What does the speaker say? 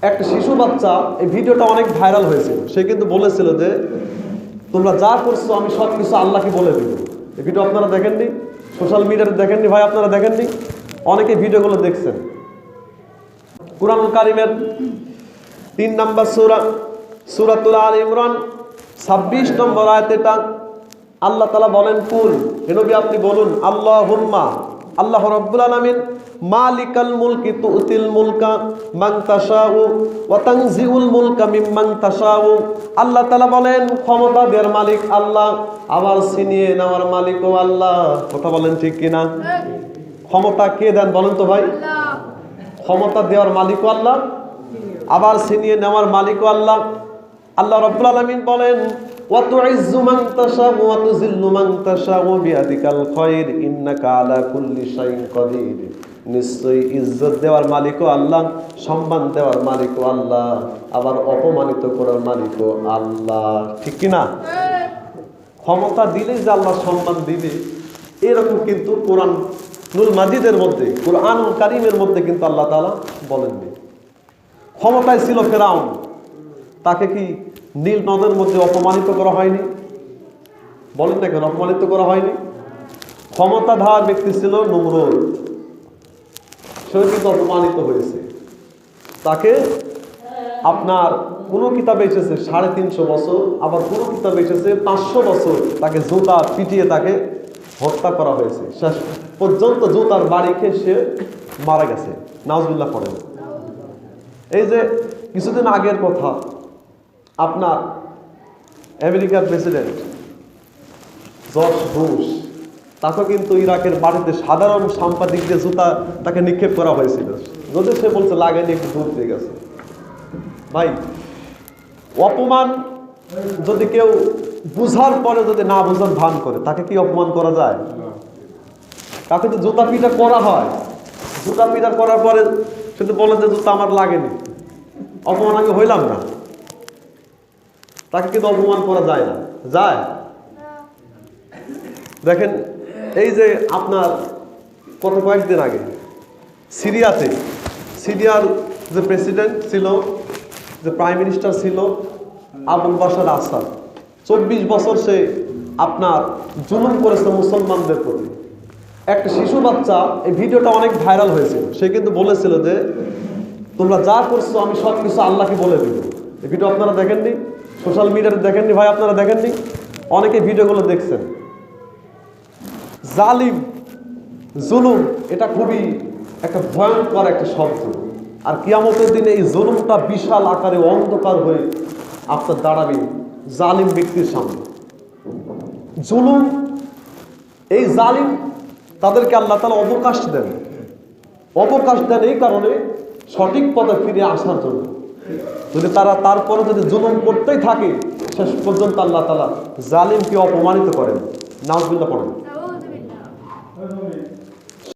একটা শিশু বাচ্চা, এই ভিডিওটা অনেক ভাইরাল হয়েছিল। সে কিন্তু বলেছিল যে তোমরা যা করছো আমি সব কিছু আল্লাহকে বলে দিব। এই ভিডিও আপনারা দেখেননি, সোশ্যাল মিডিয়াতে দেখেননি ভাই, আপনারা দেখেননি, অনেকে ভিডিওগুলো দেখছেন। কুরআনুল কারীমের 3 নম্বর সূরা সূরাতুল আল ইমরান 26 নম্বর আয়াতে আল্লাহ তাআলা বলেন, কুল, হে নবী আপনি বলুন, আল্লাহুম্মা, আল্লাহ রাব্বুল আলামিন, মালিকাল মুলকি তুতিল মুলকা মান তাশাউ ওয়া তানজিউল মুলকা মিম্মান তাশাউ। আল্লাহ তাআলা বলেন ক্ষমতা দেওয়ার মালিক আল্লাহ, আবার ছিনিয়ে নেওয়ার মালিকও আল্লাহ। কথা বলেন ঠিক কিনা? ক্ষমতা কে দেন বলেন তো ভাই? ক্ষমতা দেওয়ার মালিকও আল্লাহ, আবার ছিনিয়ে নেওয়ার মালিকও আল্লাহ। আল্লাহ রাব্বুল আলামিন বলেন, ওয়া তুইজ্জু মান তাশাউ ওয়া তুযিল্লু মান তাশাউ বিয়াদিকাল খায়র ইন্নাকা আলা কুল্লি শাইইন কাদির। নিশ্চয়ই ইজ্জত দেওয়ার মালিকও আল্লাহ, সম্মান দেওয়ার মালিকও আল্লাহ, আবার অপমানিত করার মালিকও আল্লাহ। ঠিক কি না? ক্ষমতা দিলে যে আল্লাহ সম্মান দিবে, এরকম কিন্তু কোরআনুল মাজিদের মধ্যে, কুরআনুল কারীমের মধ্যে কিন্তু আল্লাহ তাআলা বলেননি। ক্ষমতায় ছিল ফেরাউন, তাকে কি নীল নদের মধ্যে অপমানিত করা হয়নি? বলেন না কেন অপমানিত করা হয়নি? ক্ষমতাধর ব্যক্তি ছিল নমরুদ, সে কিন্তু অপমানিত হয়েছে। তাকে আপনার কোনো কিতাবে এসেছে 350 বছর, আবার কোনো কিতাবে এসেছে 500 বছর তাকে জুতা পিটিয়ে তাকে হত্যা করা হয়েছে। শেষ পর্যন্ত জুতার বাড়ি খেয়ে সে মারা গেছে। নাউজুবিল্লাহ পড়েন। এই যে কিছুদিন আগের কথা, আপনার আমেরিকার প্রেসিডেন্ট জর্জ বুশ, তাকে কিন্তু ইরাকের বাড়িতে সাধারণ সাংবাদিকদের জুতা তাকে নিক্ষেপ করা হয়েছিল। যদি সে বলছে লাগেনি, একটু দূর থেকে গেছে। ভাই, অপমান যদি কেউ বুঝার পরে যদি না বুঝার ভান করে, তাকে কি অপমান করা যায়? তাকে তো জুতা পিটা করা হয়। জুতা পিটা করার পরে সে তো বলে যে জুতা আমার লাগেনি, অপমান আমি হইলাম না। তাকে কিন্তু অপমান করা যায় না, যায়? দেখেন, এই যে আপনার কয়েকদিন আগে সিরিয়াতে, সিরিয়ার যে প্রেসিডেন্ট ছিল, যে প্রাইম মিনিস্টার ছিল আবুল বাশার আসাদ, 24 বছর সে আপনার জুলুম করেছে মুসলমানদের প্রতি। একটা শিশু বাচ্চা, এই ভিডিওটা অনেক ভাইরাল হয়েছিল। সে কিন্তু বলেছিল যে তোমরা যা করছো আমি সব কিছু আল্লাহকে বলে দিব। এই ভিডিও আপনারা দেখেননি, সোশ্যাল মিডিয়াতে দেখেননি ভাই, আপনারা দেখেননি, অনেকে ভিডিওগুলো দেখছেন। জালিম, জুলুম, এটা খুবই একটা ভয়ঙ্কর একটা শব্দ। আর কিয়ামতের দিনে এই জুলুমটা বিশাল আকারে অন্ধকার হয়ে আপনার দাঁড়াবে জালিম ব্যক্তির সামনে। জুলুম, এই জালিম, তাদেরকে আল্লাহ তাআলা অবকাশ দেন। অবকাশ দেন এই কারণে সঠিক পথে ফিরে আসার জন্য। যদি তারা তারপরে যদি জুলুম করতেই থাকে, শেষ পর্যন্ত আল্লাহ তাআলা জালিমকে অপমানিত করেন। নাউজুবিল্লাহ পড়েন।